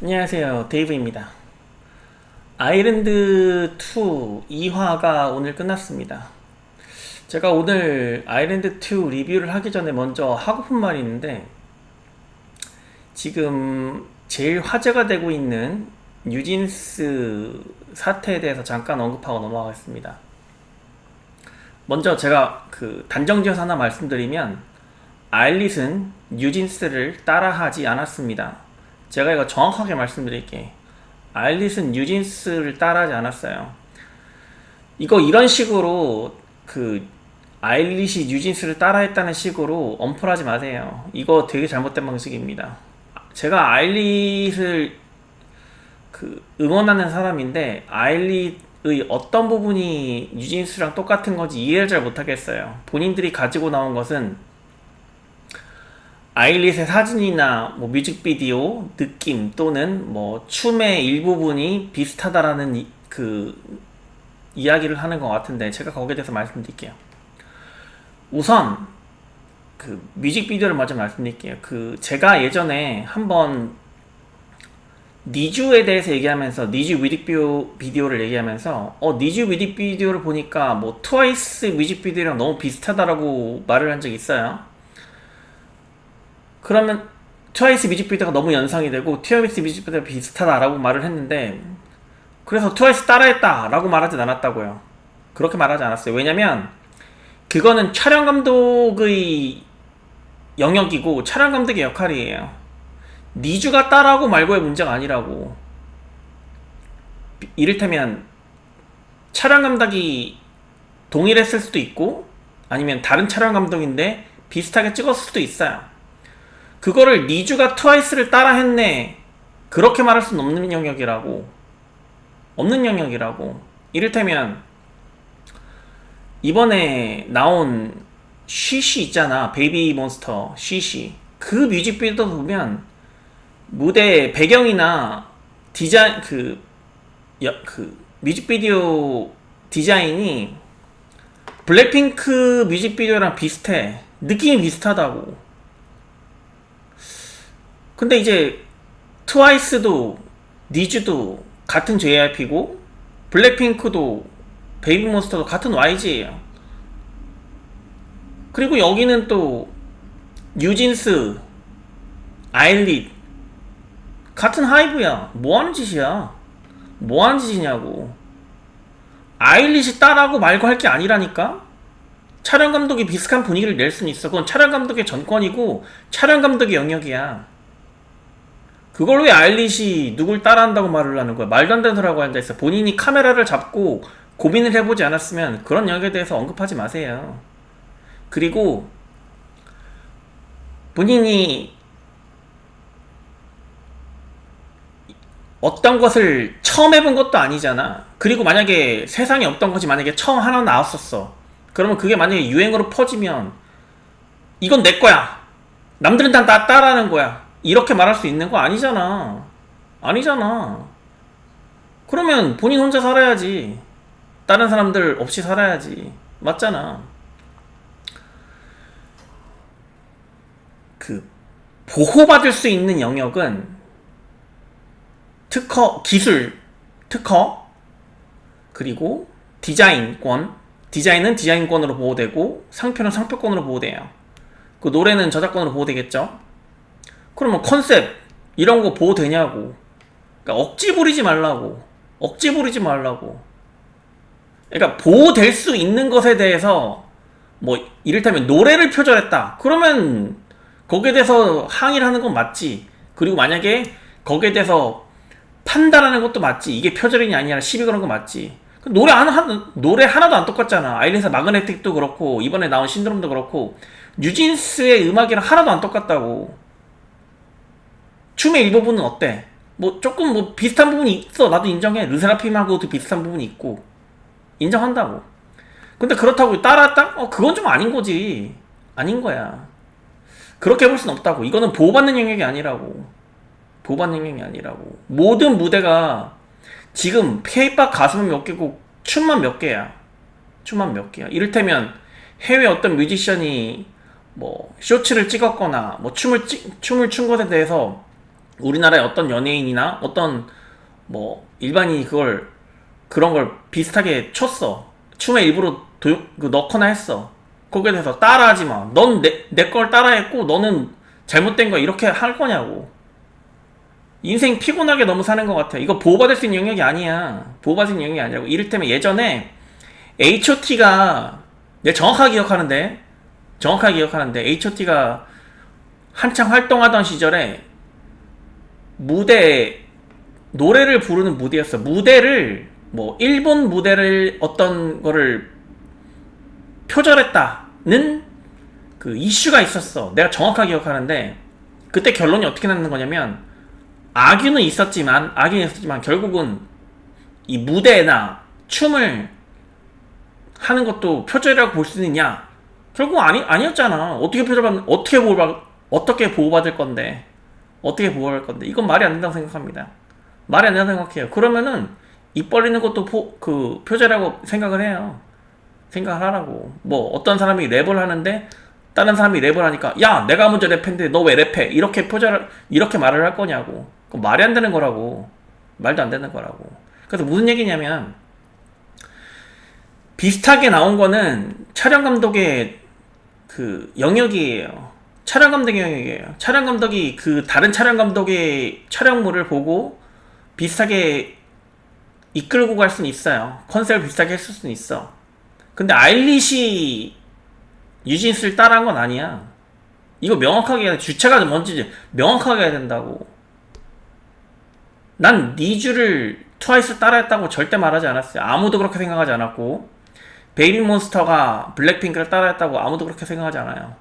안녕하세요. 데이브입니다. 아일랜드 2 2화가 오늘 끝났습니다. 제가 오늘 아일랜드 2 리뷰를 하기 전에 먼저 하고픈 말이 있는데, 지금 제일 화제가 되고 있는 뉴진스 사태에 대해서 잠깐 언급하고 넘어가겠습니다. 먼저 제가 단정지어서 하나 말씀드리면, 아일릿은 뉴진스를 따라하지 않았습니다. 제가 이거 정확하게 말씀드릴게. 아일릿은 뉴진스를 따라하지 않았어요. 이거 이런 식으로 아일릿이 뉴진스를 따라했다는 식으로 언플하지 마세요. 이거 되게 잘못된 방식입니다. 제가 아일릿을 응원하는 사람인데, 아일릿의 어떤 부분이 뉴진스랑 똑같은 건지 이해를 잘 못하겠어요. 본인들이 가지고 나온 것은 아일릿의 사진이나 뮤직비디오 느낌 또는 춤의 일부분이 비슷하다라는 이야기를 하는 것 같은데, 제가 거기에 대해서 말씀드릴게요. 우선 뮤직비디오를 먼저 말씀드릴게요. 제가 예전에 한번 니쥬에 대해서 얘기하면서, 니쥬 뮤직비디오를 얘기하면서 니쥬 뮤직비디오를 보니까 트와이스 뮤직비디오랑 너무 비슷하다라고 말을 한 적이 있어요. 그러면 트와이스 뮤직비디오가 너무 연상이 되고 트와이스 뮤직비디오가 비슷하다라고 말을 했는데, 그래서 트와이스 따라했다 라고 말하진 않았다고요. 그렇게 말하지 않았어요. 왜냐면 그거는 촬영 감독의 영역이고 촬영 감독의 역할이에요. 니쥬가 따라하고 말고의 문제가 아니라고. 이를테면 촬영 감독이 동일했을 수도 있고, 아니면 다른 촬영 감독인데 비슷하게 찍었을 수도 있어요. 그거를 니쥬가 트와이스를 따라 했네, 그렇게 말할 수는 없는 영역이라고. 이를테면 이번에 나온 쉬쉬 있잖아, 베이비 몬스터 쉬쉬. 그 뮤직비디오 보면 무대 배경이나 디자인, 뮤직비디오 디자인이 블랙핑크 뮤직비디오랑 비슷해. 느낌이 비슷하다고. 근데 이제 트와이스도 니쥬도 같은 JYP고, 블랙핑크도 베이비몬스터도 같은 YG예요. 그리고 여기는 또 뉴진스, 아일릿 같은 하이브야. 뭐하는 짓이야? 뭐하는 짓이냐고. 아일릿이 따라하고 말고 할 게 아니라니까? 촬영 감독이 비슷한 분위기를 낼 수는 있어. 그건 촬영 감독의 전권이고 촬영 감독의 영역이야. 그걸 왜 아일릿이 누굴 따라한다고 말을 하는 거야? 말도 안 되는 소리라고 앉아있어. 본인이 카메라를 잡고 고민을 해보지 않았으면 그런 영역에 대해서 언급하지 마세요. 그리고 본인이 어떤 것을 처음 해본 것도 아니잖아. 그리고 만약에 세상에 없던 것이 만약에 처음 하나 나왔었어. 그러면 그게 만약에 유행어로 퍼지면 이건 내 거야, 남들은 다 나 따라하는 거야, 이렇게 말할 수 있는 거 아니잖아. 그러면 본인 혼자 살아야지. 다른 사람들 없이 살아야지. 맞잖아. 보호받을 수 있는 영역은 기술 특허, 그리고 디자인은 디자인권으로 보호되고 상표는 상표권으로 보호돼요. 노래는 저작권으로 보호되겠죠. 그러면 컨셉 이런 거 보호되냐고. 그러니까 억지 부리지 말라고. 그러니까 보호될 수 있는 것에 대해서 이를테면 노래를 표절했다, 그러면 거기에 대해서 항의를 하는 건 맞지. 그리고 만약에 거기에 대해서 판단하는 것도 맞지. 이게 표절이냐 아니냐 시비 거는 거 맞지. 노래 하나도 안 똑같잖아. 아일랜드 마그네틱도 그렇고 이번에 나온 신드롬도 그렇고 뉴진스의 음악이랑 하나도 안 똑같다고. 춤의 일부분은 어때? 조금 비슷한 부분이 있어. 나도 인정해. 르세라핌하고도 비슷한 부분이 있고 인정한다고. 근데 그렇다고 따라했다? 그건 좀 아닌 거지. 아닌 거야. 그렇게 볼 순 없다고. 이거는 보호받는 영역이 아니라고. 모든 무대가 지금 K-pop 가수는 몇 개고 춤만 몇 개야. 이를테면 해외 어떤 뮤지션이 쇼츠를 찍었거나 춤을 춘 것에 대해서 우리나라의 어떤 연예인이나 어떤 뭐 일반인이 그런 걸 비슷하게 췄어. 춤에 일부러 넣거나 했어. 거기에 대해서 따라하지 마. 넌 내 걸 따라했고 너는 잘못된 거 이렇게 할 거냐고. 인생 피곤하게 너무 사는 것 같아. 이거 보호받을 수 있는 영역이 아니야. 보호받을 수 있는 영역이 아니라고. 이를테면 예전에 H.O.T가 내가 정확하게 기억하는데 H.O.T가 한창 활동하던 시절에 노래를 부르는 무대였어. 무대를 뭐 일본 무대를 어떤 거를 표절했다는 그 이슈가 있었어. 내가 정확하게 기억하는데 그때 결론이 어떻게 나는 거냐면 악유는 있었지만 결국은 이 무대나 춤을 하는 것도 표절이라고 볼 수 있느냐? 결국 아니었잖아. 어떻게 보호받을 건데? 어떻게 보호할 건데? 이건 말이 안 된다고 생각합니다. 말이 안 된다고 생각해요. 그러면은 입 벌리는 것도 표절이라고 생각을 해요. 생각을 하라고. 뭐 어떤 사람이 랩을 하는데 다른 사람이 랩을 하니까 야 내가 먼저 랩했는데 너 왜 랩해? 이렇게 말을 할 거냐고. 그거 말이 안 되는 거라고. 말도 안 되는 거라고. 그래서 무슨 얘기냐면 비슷하게 나온 거는 촬영 감독의 그 영역이에요. 촬영 감독의 영역이에요. 촬영 감독이 그 다른 촬영 감독의 촬영물을 보고 비슷하게 이끌고 갈 수는 있어요. 컨셉을 비슷하게 했을 수는 있어. 근데 아일리시 뉴진스를 따라한 건 아니야. 이거 명확하게 해야 돼. 주체가 뭔지 명확하게 해야 된다고. 난 니쥬를 트와이스 따라했다고 절대 말하지 않았어요. 아무도 그렇게 생각하지 않았고 베이비몬스터가 블랙핑크를 따라했다고 아무도 그렇게 생각하지 않아요.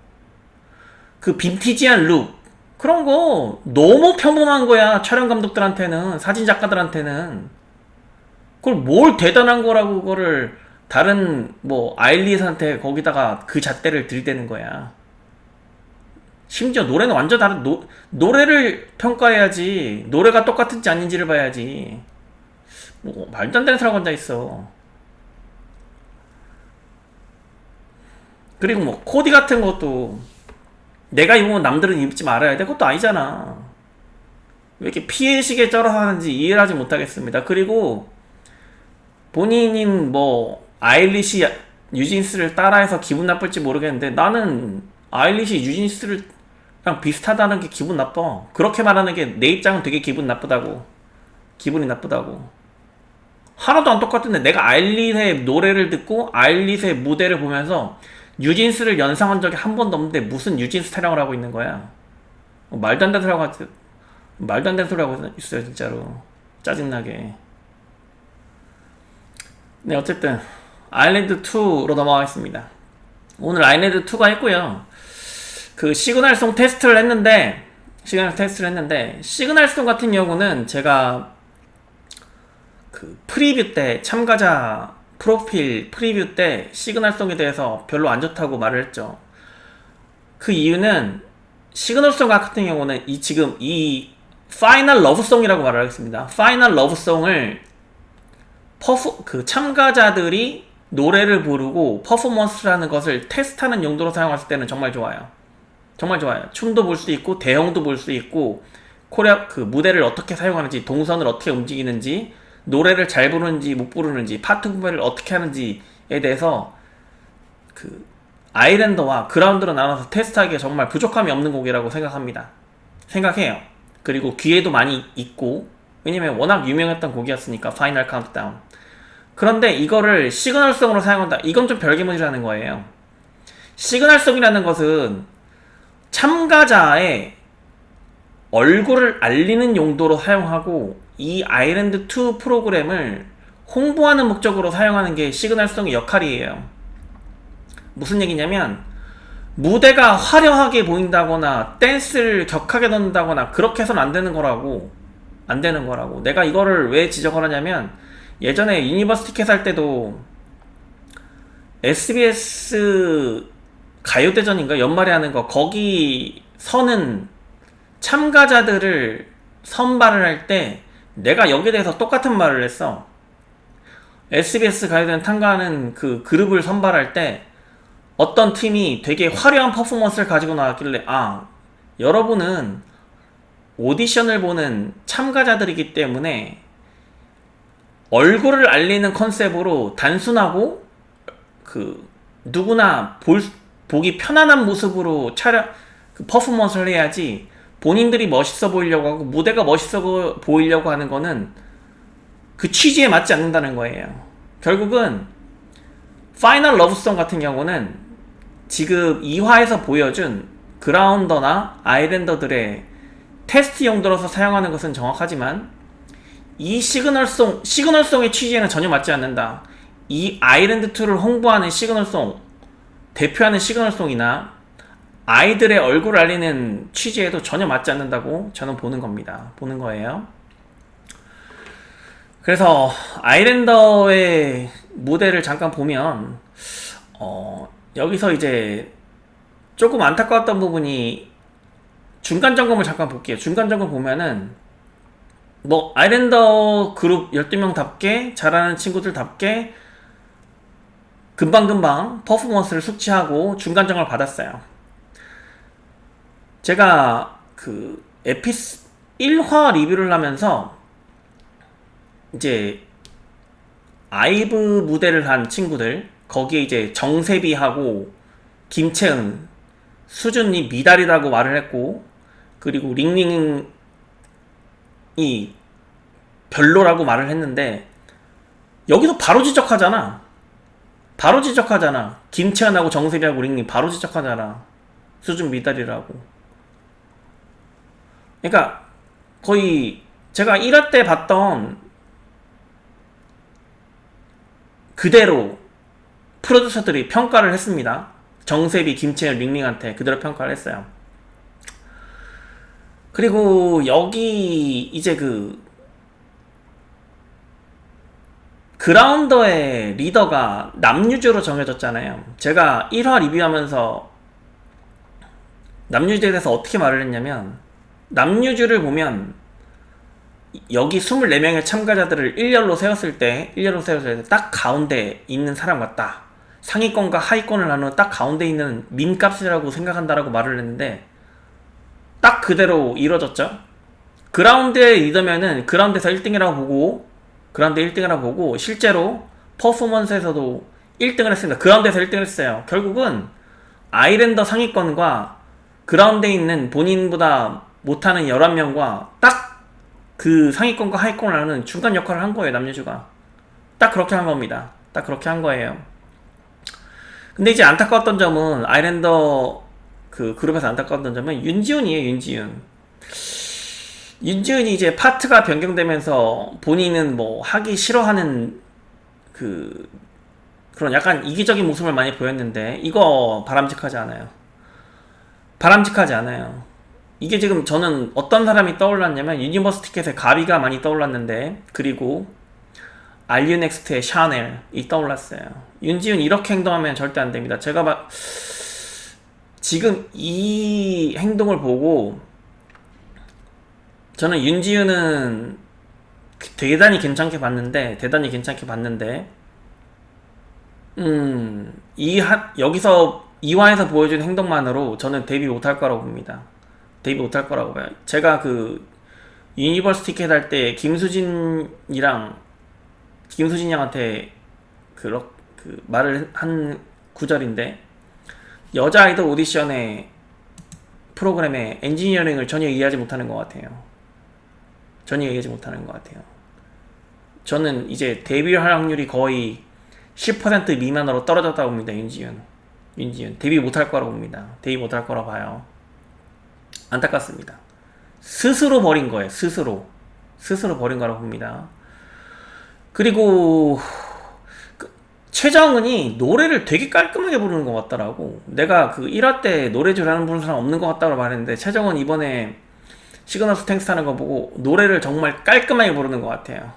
그 빈티지한 룩 그런 거 너무 평범한 거야. 촬영 감독들한테는, 사진 작가들한테는. 그걸 뭘 대단한 거라고 그거를 다른 뭐 아일리스한테 거기다가 그 잣대를 들이대는 거야. 심지어 노래는 완전 다른 노래를 평가해야지. 노래가 똑같은지 아닌지를 봐야지. 뭐 말도 안 되는 사람 혼자 있어. 그리고 뭐 코디 같은 것도 내가 입으면 남들은 입지 말아야 돼? 그것도 아니잖아. 왜 이렇게 피해의식에 쩔어서 하는지 이해를 하지 못하겠습니다. 그리고 본인인 뭐 아일리시 뉴진스를 따라해서 기분 나쁠지 모르겠는데 나는 아일리시 뉴진스를 그냥 비슷하다는 게 기분 나빠. 그렇게 말하는 게 내 입장은 되게 기분이 나쁘다고. 하나도 안 똑같은데 내가 아일릿의 노래를 듣고 아일릿의 무대를 보면서 뉴진스를 연상한 적이 한 번도 없는데 무슨 뉴진스 타령을 하고 있는 거야. 말도 안 되는 소리 하고 있어요 진짜로. 짜증나게. 네, 어쨌든 아일랜드2로 넘어가겠습니다. 오늘 아일랜드2가 했고요. 그 시그널송 테스트를 했는데 시그널송 같은 경우는 제가 그 프리뷰 때 참가자 프로필 프리뷰 때 시그널송에 대해서 별로 안 좋다고 말을 했죠. 그 이유는 시그널송 같은 경우는 지금 이 파이널 러브송이라고 말을 하겠습니다. 파이널 러브송을 그 참가자들이 노래를 부르고 퍼포먼스라는 것을 테스트하는 용도로 사용했을 때는 정말 좋아요. 정말 좋아요. 춤도 볼 수 있고 대형도 볼 수 있고 그 무대를 어떻게 사용하는지, 동선을 어떻게 움직이는지, 노래를 잘 부르는지 못 부르는지, 파트 구별을 어떻게 하는지에 대해서 그 아일랜더와 그라운드로 나눠서 테스트하기에 정말 부족함이 없는 곡이라고 생각해요. 그리고 귀에도 많이 있고, 왜냐면 워낙 유명했던 곡이었으니까. 파이널 카운트다운. 그런데 이거를 시그널송으로 사용한다, 이건 좀 별개문이라는 거예요. 시그널송이라는 것은 참가자의 얼굴을 알리는 용도로 사용하고 이 아일랜드2 프로그램을 홍보하는 목적으로 사용하는 게 시그널송의 역할이에요. 무슨 얘기냐면 무대가 화려하게 보인다거나 댄스를 격하게 넣는다거나 그렇게 해서는 안 되는 거라고. 내가 이거를 왜 지적을 하냐면 예전에 유니버시티 캐스 할 때도 SBS 가요대전인가 연말에 하는 거, 거기서는 참가자들을 선발을 할 때 내가 여기에 대해서 똑같은 말을 했어. SBS 가요대전 참가하는 그 그룹을 선발할 때 어떤 팀이 되게 화려한 퍼포먼스를 가지고 나왔길래 여러분은 오디션을 보는 참가자들이기 때문에 얼굴을 알리는 컨셉으로 단순하고 그 누구나 보기 편안한 모습으로 그 퍼포먼스를 해야지, 본인들이 멋있어 보이려고 하고 무대가 멋있어 보이려고 하는 거는 그 취지에 맞지 않는다는 거예요. 결국은 파이널 러브송 같은 경우는 지금 2화에서 보여준 그라운더나 아일랜더들의 테스트 용도로서 사용하는 것은 정확하지만 이 시그널송의 취지에는 전혀 맞지 않는다. 이 아일랜드2를 홍보하는 시그널송, 대표하는 시그널송이나 아이들의 얼굴을 알리는 취지에도 전혀 맞지 않는다고 저는 보는 겁니다. 보는 거예요. 그래서 아일랜더의 무대를 잠깐 보면 여기서 이제 조금 안타까웠던 부분이, 중간 점검을 잠깐 볼게요. 중간 점검 보면은 뭐 아일랜더 그룹 12명답게 잘하는 친구들답게 금방금방 퍼포먼스를 숙지하고 중간 점검을 받았어요. 제가 그 1화 리뷰를 하면서 이제 아이브 무대를 한 친구들, 거기에 이제 정세비하고 김채은, 수준이 미달이라고 말을 했고, 그리고 링링이 별로라고 말을 했는데, 여기서 바로 지적하잖아. 김채은하고 정세비하고 링링 바로 지적하잖아. 수준 미달이라고. 그러니까 거의 제가 1화 때 봤던 그대로 프로듀서들이 평가를 했습니다. 정세비, 김채연, 링링한테 그대로 평가를 했어요. 그리고 여기 이제 그 그라운더의 리더가 남유주로 정해졌잖아요. 제가 1화 리뷰하면서 남유주에 대해서 어떻게 말을 했냐면, 남유주를 보면 여기 24명의 참가자들을 일렬로 세웠을 때 딱 가운데 있는 사람 같다. 상위권과 하위권을 나누는 딱 가운데 있는 민값이라고 생각한다라고 말을 했는데, 딱 그대로 이루어졌죠. 그라운드의 리더면은 그라운드에서 1등이라고 보고 실제로 퍼포먼스에서도 1등을 했습니다. 그라운드에서 1등을 했어요. 결국은 아일랜더 상위권과 그라운드에 있는 본인보다 못하는 11명과 딱 그 상위권과 하위권을 하는 중간 역할을 한 거예요. 남유주가 딱 그렇게 한 겁니다. 딱 그렇게 한 거예요. 근데 이제 안타까웠던 점은, 아일랜더 그 그룹에서 안타까웠던 점은 윤지훈이에요. 윤지훈이 이제 파트가 변경되면서 본인은 뭐 하기 싫어하는 그런 약간 이기적인 모습을 많이 보였는데, 이거 바람직하지 않아요. 이게 지금 저는 어떤 사람이 떠올랐냐면, 유니버스 티켓의 가비가 많이 떠올랐는데, 그리고 알류넥스트의 샤넬이 떠올랐어요. 윤지훈 이렇게 행동하면 절대 안 됩니다. 제가 지금 이 행동을 보고 저는 윤지훈은 대단히 괜찮게 봤는데 여기서 2화에서 보여준 행동만으로 저는 데뷔 못할 거라고 봅니다. 봐요. 제가 그 유니버스 티켓 할 때 김수진 양한테 그 말을 한 구절인데, 여자 아이돌 오디션의 프로그램의 엔지니어링을 전혀 이해하지 못하는 것 같아요. 저는 이제 데뷔할 확률이 거의 10% 미만으로 떨어졌다고 봅니다. 윤지훈 데뷔 못할 거라고 봅니다. 데뷔 못할 거라고 봐요. 안타깝습니다. 스스로 버린 거예요. 스스로 버린 거라고 봅니다. 그리고 최정은이 노래를 되게 깔끔하게 부르는 것 같더라고. 내가 그 1화 때 노래 잘하는 부르는 사람 없는 것 같다고 말했는데, 최정은 이번에 시그널 스탱스 하는 거 보고 노래를 정말 깔끔하게 부르는 것 같아요.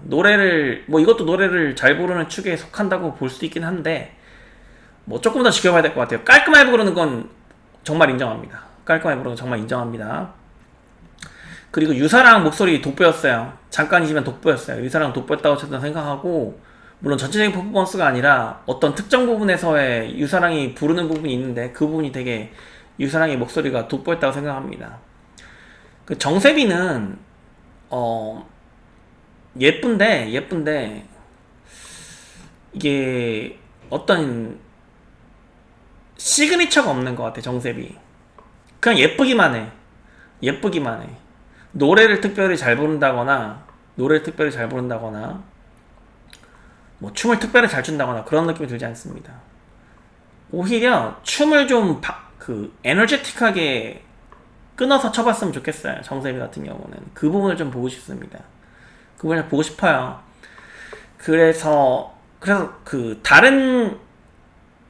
노래를 이것도 노래를 잘 부르는 축에 속한다고 볼 수도 있긴 한데, 뭐 조금 더 지켜봐야 될 것 같아요. 깔끔하게 부르는 건 정말 인정합니다. 그리고 유사랑 목소리 돋보였어요. 잠깐이지만 돋보였어요. 유사랑 돋보였다고 저는 생각하고, 물론 전체적인 퍼포먼스가 아니라 어떤 특정 부분에서의 유사랑이 부르는 부분이 있는데, 그 부분이 되게 유사랑의 목소리가 돋보였다고 생각합니다. 그 정세비는 예쁜데 이게 어떤 시그니처가 없는 것 같아. 정세비 그냥 예쁘기만 해. 노래를 특별히 잘 부른다거나 뭐 춤을 특별히 잘 춘다거나 그런 느낌이 들지 않습니다. 오히려 춤을 좀 에너제틱하게 끊어서 쳐봤으면 좋겠어요. 정세비 같은 경우는 그 부분을 좀 보고 싶습니다. 그 부분을 보고 싶어요. 그래서 그 다른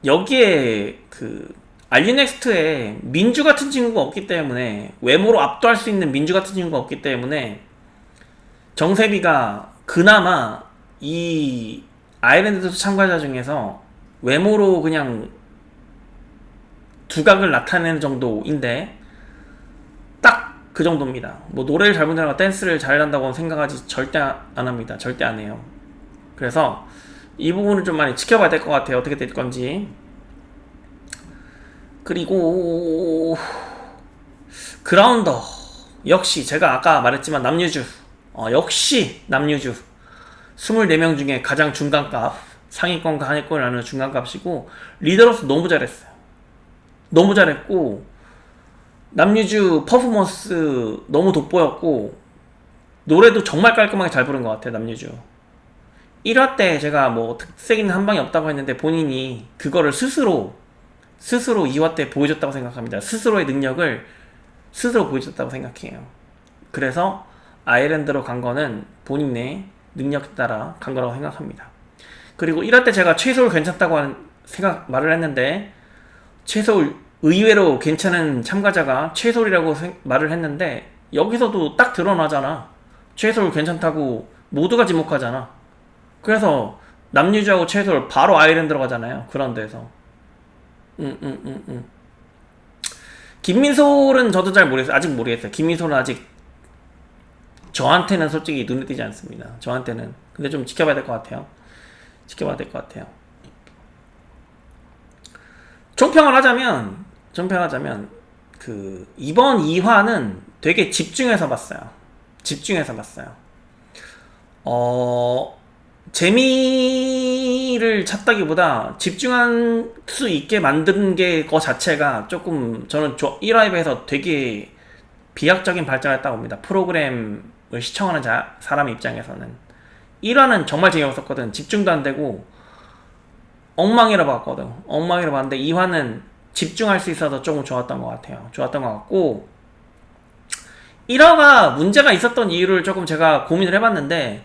여기에 그 알리넥스트에 민주 같은 친구가 없기 때문에, 외모로 압도할 수 있는 민주 같은 친구가 없기 때문에 정세비가 그나마 이 아일랜드 참가자 중에서 외모로 그냥 두각을 나타내는 정도인데 딱 그 정도입니다. 뭐 노래를 잘 부른다거나 댄스를 잘한다고 생각하지 절대 안 합니다. 절대 안 해요. 그래서 이 부분을 좀 많이 지켜봐야 될 것 같아요. 어떻게 될 건지. 그리고 그라운더 역시 제가 아까 말했지만 남유주, 역시 남유주 24명 중에 가장 중간값, 상위권과 하위권을 나누는 중간값이고, 리더로서 너무 잘했어요. 너무 잘했고, 남유주 퍼포먼스 너무 돋보였고, 노래도 정말 깔끔하게 잘 부른 것 같아요. 남유주 1화 때 제가 뭐 특색 있는 한 방이 없다고 했는데 본인이 그거를 스스로 2화 때 보여줬다고 생각합니다. 스스로의 능력을 스스로 보여줬다고 생각해요. 그래서 아일랜드로 간 거는 본인의 능력에 따라 간 거라고 생각합니다. 그리고 1화 때 제가 최소울 괜찮다고 말을 했는데, 최소울 의외로 괜찮은 참가자가 최소울이라고 말을 했는데, 여기서도 딱 드러나잖아. 최소울 괜찮다고 모두가 지목하잖아. 그래서 남유주하고 최소울 바로 아일랜드로 가잖아요. 그런 데서. 김민솔은 저도 잘 모르겠어요. 아직 모르겠어요. 김민솔은 아직 저한테는 솔직히 눈에 띄지 않습니다. 저한테는. 근데 좀 지켜봐야 될 것 같아요. 총평을 하자면 그 이번 2화는 되게 집중해서 봤어요. 재미를 찾다기보다 집중할 수 있게 만든 게 거 자체가 조금 저는 1화에 비해서 되게 비약적인 발전을 했다고 봅니다. 프로그램을 시청하는 사람 입장에서는 1화는 정말 재미없었거든. 집중도 안 되고 엉망이라 봤는데 2화는 집중할 수 있어서 조금 좋았던 것 같고, 1화가 문제가 있었던 이유를 조금 제가 고민을 해봤는데,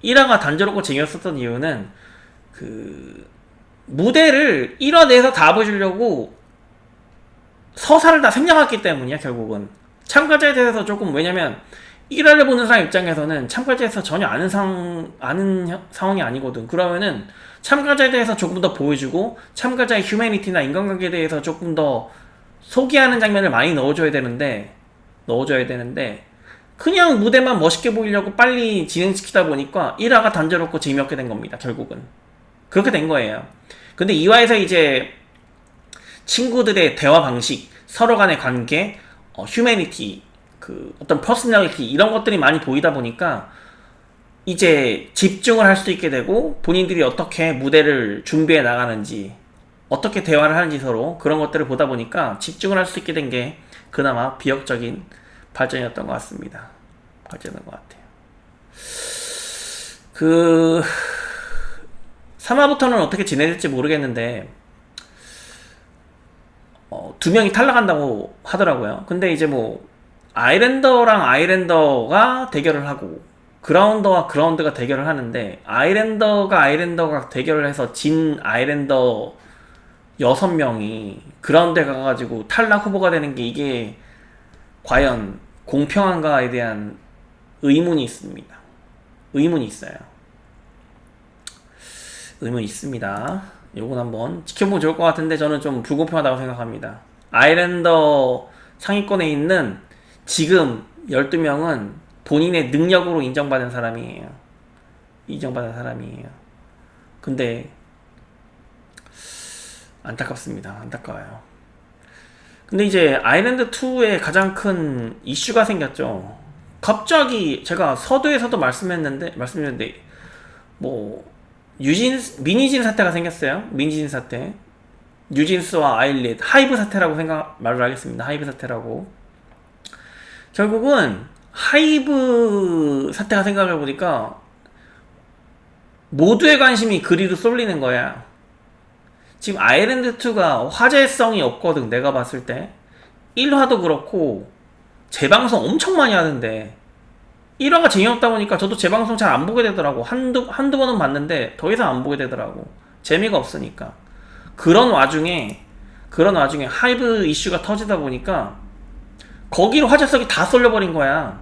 1화가 단조롭고 재미없었던 이유는 그 무대를 1화 내에서 다 보여주려고 서사를 다 생략했기 때문이야. 결국은 참가자에 대해서 조금, 왜냐면 1화를 보는 사람 입장에서는 참가자에 대해서 전혀 아는 상황이 아니거든. 그러면은 참가자에 대해서 조금 더 보여주고, 참가자의 휴머니티나 인간관계에 대해서 조금 더 소개하는 장면을 많이 넣어줘야 되는데 그냥 무대만 멋있게 보이려고 빨리 진행시키다 보니까 1화가 단조롭고 재미없게 된 겁니다. 결국은 그렇게 된 거예요. 근데 2화에서 이제 친구들의 대화 방식, 서로 간의 관계, 휴머니티, 그 어떤 퍼스널리티, 이런 것들이 많이 보이다 보니까 이제 집중을 할 수 있게 되고, 본인들이 어떻게 무대를 준비해 나가는지, 어떻게 대화를 하는지 서로 그런 것들을 보다 보니까 집중을 할 수 있게 된 게 그나마 비약적인 발전이었던 것 같습니다. 그 3화부터는 어떻게 진행될지 모르겠는데, 2명이 탈락한다고 하더라고요. 근데 이제 뭐 아일랜더랑 아일랜더가 대결을 하고 그라운더와 그라운드가 대결을 하는데, 아일랜더가 대결을 해서 진 아일랜더 6명이 그라운드에 가가지고 탈락 후보가 되는 게, 이게 과연 공평한가에 대한 의문이 있습니다. 의문이 있습니다. 요건 한번 지켜보면 좋을 것 같은데, 저는 좀 불공평하다고 생각합니다. 아일랜더 상위권에 있는 지금 12명은 본인의 능력으로 인정받은 사람이에요. 근데 안타깝습니다. 안타까워요. 근데 이제 아일랜드 2에 가장 큰 이슈가 생겼죠. 갑자기 제가 서두에서도 말씀했는데 뭐 미니진 사태가 생겼어요. 미니진 사태. 뉴진스와 아일릿 하이브 사태라고 말을 하겠습니다. 하이브 사태라고. 결국은 하이브 사태가 생각해 보니까 모두의 관심이 그리로 쏠리는 거야. 지금 아일랜드2가 화제성이 없거든. 내가 봤을 때 1화도 그렇고 재방송 엄청 많이 하는데 1화가 재미없다 보니까 저도 재방송 잘 안 보게 되더라고. 한두 번은 봤는데 더 이상 안 보게 되더라고. 재미가 없으니까. 그런 와중에 하이브 이슈가 터지다 보니까 거기로 화제성이 다 쏠려버린 거야.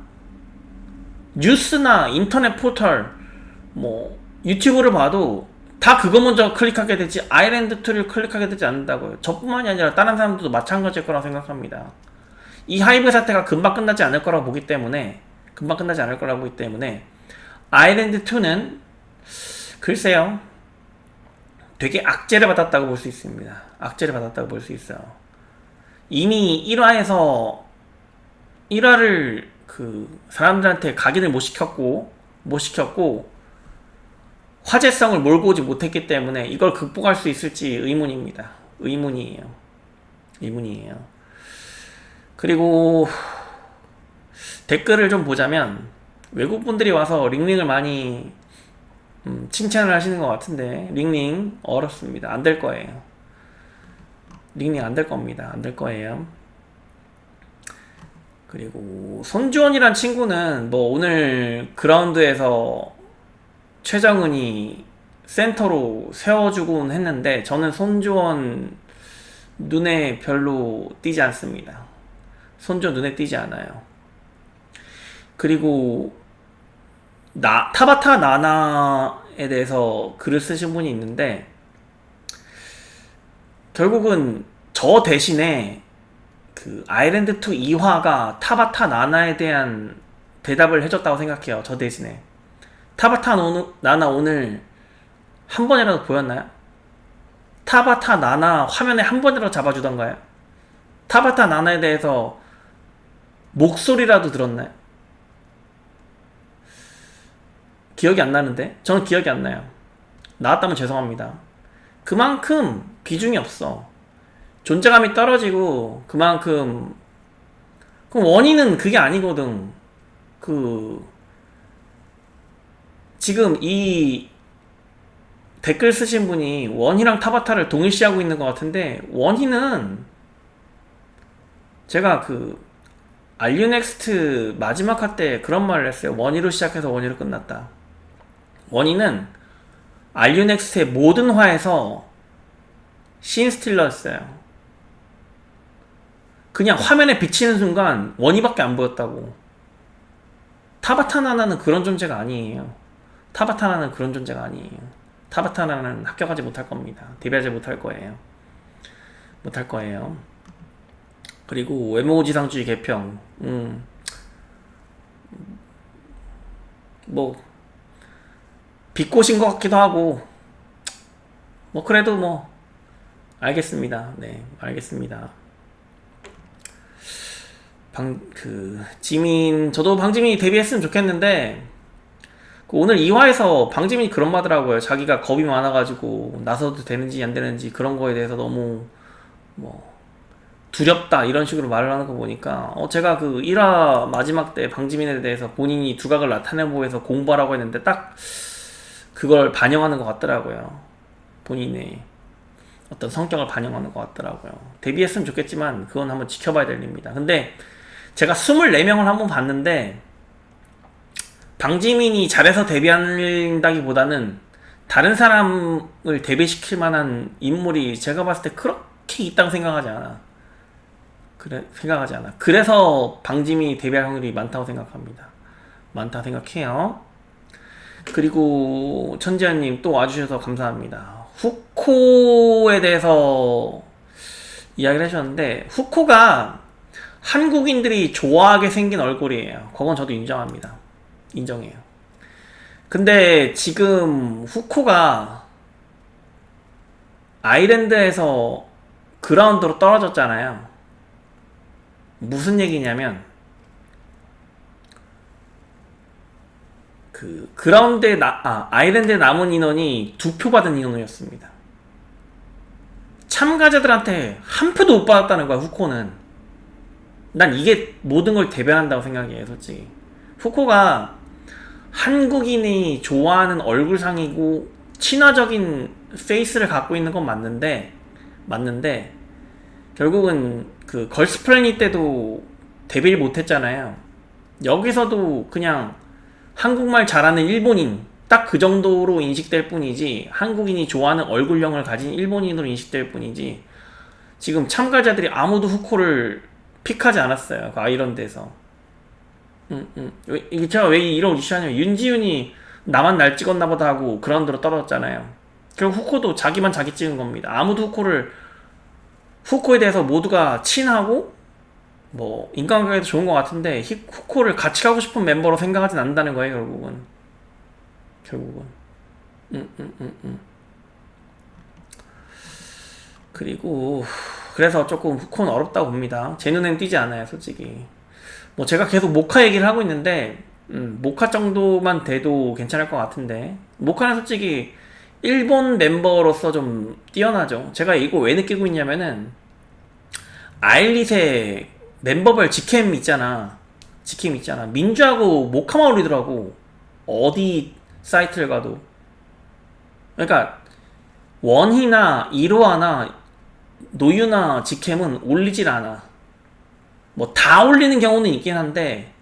뉴스나 인터넷 포털 뭐 유튜브를 봐도 다 그거 먼저 클릭하게 되지 아일랜드2를 클릭하게 되지 않는다고요. 저뿐만이 아니라 다른 사람들도 마찬가지일 거라고 생각합니다. 이 하이브 사태가 금방 끝나지 않을 거라고 보기 때문에 아일랜드2는 글쎄요, 되게 악재를 받았다고 볼 수 있습니다. 악재를 받았다고 볼 수 있어요. 이미 1화를 그 사람들한테 각인을 못 시켰고 화제성을 몰고 오지 못했기 때문에 이걸 극복할 수 있을지 의문입니다. 의문이에요. 그리고 댓글을 좀 보자면 외국분들이 와서 링링을 많이 칭찬을 하시는 것 같은데 링링 어렵습니다. 안 될 거예요. 링링 안 될 겁니다. 안 될 거예요. 그리고 손주원이란 친구는 뭐 오늘 그라운드에서 최정은이 센터로 세워주곤 했는데 저는 손주원 눈에 별로 띄지 않습니다. 손주원 눈에 띄지 않아요. 그리고 타바타 나나에 대해서 글을 쓰신 분이 있는데 결국은 저 대신에 그 아일랜드2 2화가 타바타 나나에 대한 대답을 해줬다고 생각해요. 저 대신에 타바타 나나 오늘 한 번이라도 보였나요? 타바타 나나 화면에 한 번이라도 잡아주던가요? 타바타 나나에 대해서 목소리라도 들었나요? 기억이 안 나는데? 저는 기억이 안 나요. 나왔다면 죄송합니다. 그만큼 비중이 없어. 존재감이 떨어지고 그만큼 그럼 원인은 그게 아니거든. 지금 이 댓글 쓰신 분이 원희랑 타바타를 동일시하고 있는 것 같은데 원희는 제가 알류넥스트 마지막 화 때 그런 말을 했어요. 원희로 시작해서 원희로 끝났다. 원희는 알류넥스트의 모든 화에서 씬스틸러였어요. 그냥 화면에 비치는 순간 원희밖에 안 보였다고. 타바타나나는 그런 존재가 아니에요. 타바타나는 합격하지 못할 겁니다. 데뷔하지 못할 거예요. 그리고 외모지상주의 개평. 뭐 비꼬신 것 같기도 하고 그래도 알겠습니다. 네, 알겠습니다. 저도 방지민이 데뷔했으면 좋겠는데 오늘 2화에서 방지민이 그런 말하더라고요. 자기가 겁이 많아가지고 나서도 되는지 안 되는지 그런 거에 대해서 너무 두렵다 이런 식으로 말을 하는 거 보니까 제가 1화 마지막 때 방지민에 대해서 본인이 두각을 나타내보면서 공부하라고 했는데 딱 그걸 반영하는 것 같더라고요. 본인의 어떤 성격을 반영하는 것 같더라고요. 데뷔했으면 좋겠지만 그건 한번 지켜봐야 될 일입니다. 근데 제가 24명을 한번 봤는데 방지민이 잘해서 데뷔한다기보다는 다른 사람을 데뷔시킬 만한 인물이 제가 봤을 때 그렇게 있다고 생각하지 않아. 그래서 방지민이 데뷔할 확률이 많다고 생각합니다. 많다고 생각해요. 그리고 천지현님 또 와주셔서 감사합니다. 후코에 대해서 이야기를 하셨는데 후코가 한국인들이 좋아하게 생긴 얼굴이에요. 그건 저도 인정합니다. 인정해요. 근데 지금 후코가 아일랜드에서 그라운드로 떨어졌잖아요. 무슨 얘기냐면 그 그라운드에 아일랜드에 남은 인원이 2표 받은 인원이었습니다. 참가자들한테 한 표도 못 받았다는 거야. 후코는. 난 이게 모든 걸 대변한다고 생각해요, 솔직히. 후코가 한국인이 좋아하는 얼굴상이고 친화적인 페이스를 갖고 있는 건 맞는데 결국은 그 걸스 플래닛 때도 데뷔를 못했잖아요. 여기서도 그냥 한국말 잘하는 일본인 딱 그 정도로 인식될 뿐이지, 한국인이 좋아하는 얼굴형을 가진 일본인으로 인식될 뿐이지, 지금 참가자들이 아무도 후코를 픽하지 않았어요. 그 아일랜드에서. 이게 제가 왜 이런 이슈 하냐면, 윤지윤이 나만 날 찍었나 보다 하고 그라운드로 떨어졌잖아요. 결국 후코도 자기만 자기 찍은 겁니다. 아무도 후코에 대해서 모두가 친하고 뭐 인간관계도 좋은 것 같은데 후코를 같이 가고 싶은 멤버로 생각하진 않는다는 거예요. 결국은. 그리고 그래서 조금 후코는 어렵다고 봅니다. 제 눈엔 띄지 않아요, 솔직히. 뭐 제가 계속 모카 얘기를 하고 있는데 모카 정도만 돼도 괜찮을 것 같은데, 모카는 솔직히 일본 멤버로서 좀 뛰어나죠. 제가 이거 왜 느끼고 있냐면은, 아일릿의 멤버별 직캠 있잖아. 민주하고 모카만 올리더라고. 어디 사이트를 가도. 그러니까 원희나 이로하나 노유나 직캠은 올리질 않아. 뭐 다 올리는 경우는 있긴 한데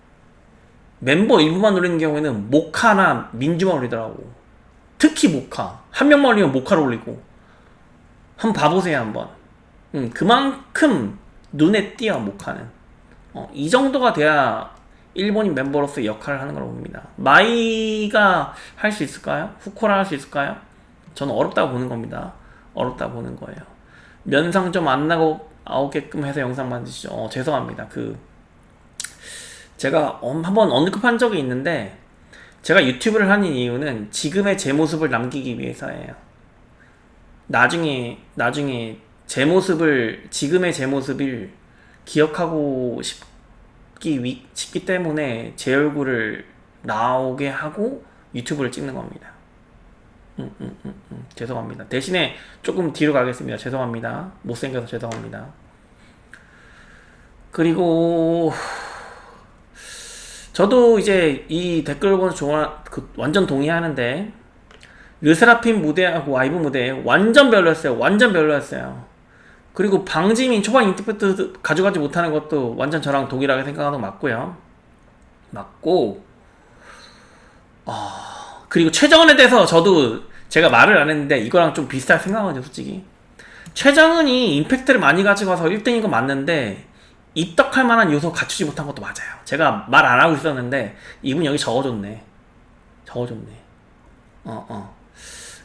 멤버 일부만 올리는 경우에는 모카나 민주만 올리더라고. 특히 모카. 한 명만 올리면 모카를 올리고. 한번 봐보세요, 한번. 그만큼 눈에 띄어, 모카는. 이 정도가 돼야 일본인 멤버로서의 역할을 하는 걸 봅니다. 마이가 할 수 있을까요? 후코라 할 수 있을까요? 저는 어렵다고 보는 겁니다. 어렵다고 보는 거예요. 면상 좀 안 나오게끔 해서 영상 만드시죠. 죄송합니다. 제가 한번 언급한 적이 있는데, 제가 유튜브를 하는 이유는 지금의 제 모습을 남기기 위해서예요. 나중에 지금의 제 모습을 기억하고 싶기 때문에 제 얼굴을 나오게 하고 유튜브를 찍는 겁니다. 죄송합니다. 대신에 조금 뒤로 가겠습니다. 죄송합니다. 못생겨서 죄송합니다. 그리고 저도 이제 이 댓글 보면서 완전 동의하는데, 르세라핌 무대하고 아이브 무대 완전 별로였어요. 그리고 방지민 초반 인터페트 가져가지 못하는 것도 완전 저랑 동일하게 생각하는 거 맞고, 그리고 최정은에 대해서 저도 제가 말을 안 했는데 이거랑 좀 비슷하게 생각하거든요, 솔직히. 최정은이 임팩트를 많이 가져가서 1등인 건 맞는데 입덕할 만한 요소 갖추지 못한 것도 맞아요. 제가 말 안 하고 있었는데 이분 여기 적어줬네.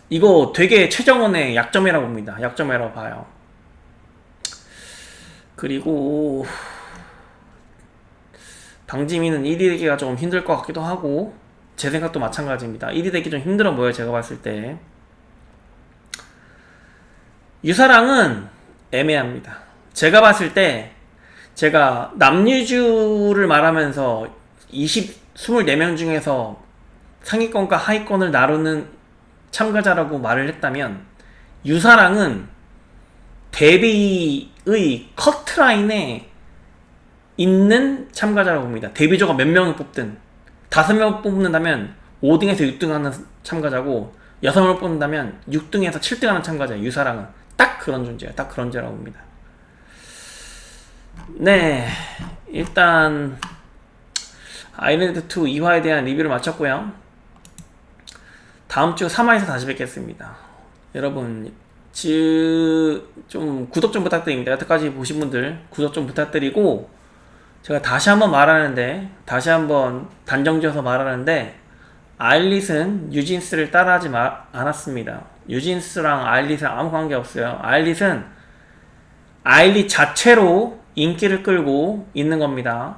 이거 되게 최정은의 약점이라고 봅니다. 약점이라고 봐요. 그리고 방지민은 1위 되기가 좀 힘들 것 같기도 하고, 제 생각도 마찬가지입니다. 1위 되기 좀 힘들어 보여요, 제가 봤을 때. 유사랑은 애매합니다. 제가 봤을 때, 제가 남유주를 말하면서 24명 중에서 상위권과 하위권을 나누는 참가자라고 말을 했다면, 유사랑은 데뷔의 커트라인에 있는 참가자라고 봅니다. 데뷔조가 몇 명을 뽑든 5명 뽑는다면 5등에서 6등 하는 참가자고, 6명을 뽑는다면 6등에서 7등 하는 참가자예요. 유사랑은 딱 그런 존재예요. 딱 그런 존재라고 봅니다. 네, 일단 아일랜드2 2화에 대한 리뷰를 마쳤고요. 다음주 3화에서 다시 뵙겠습니다. 여러분 좀 구독 좀 부탁드립니다. 여태까지 보신 분들 구독 좀 부탁드리고, 제가 다시 한번 단정지어서 말하는데, 아일릿은 유진스를 따라하지 않았습니다. 유진스랑 아일릿은 아무 관계 없어요. 아일릿은 아일릿 자체로 인기를 끌고 있는 겁니다.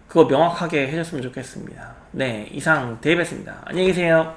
그거 명확하게 해줬으면 좋겠습니다. 네, 이상 데이비스입니다. 안녕히 계세요.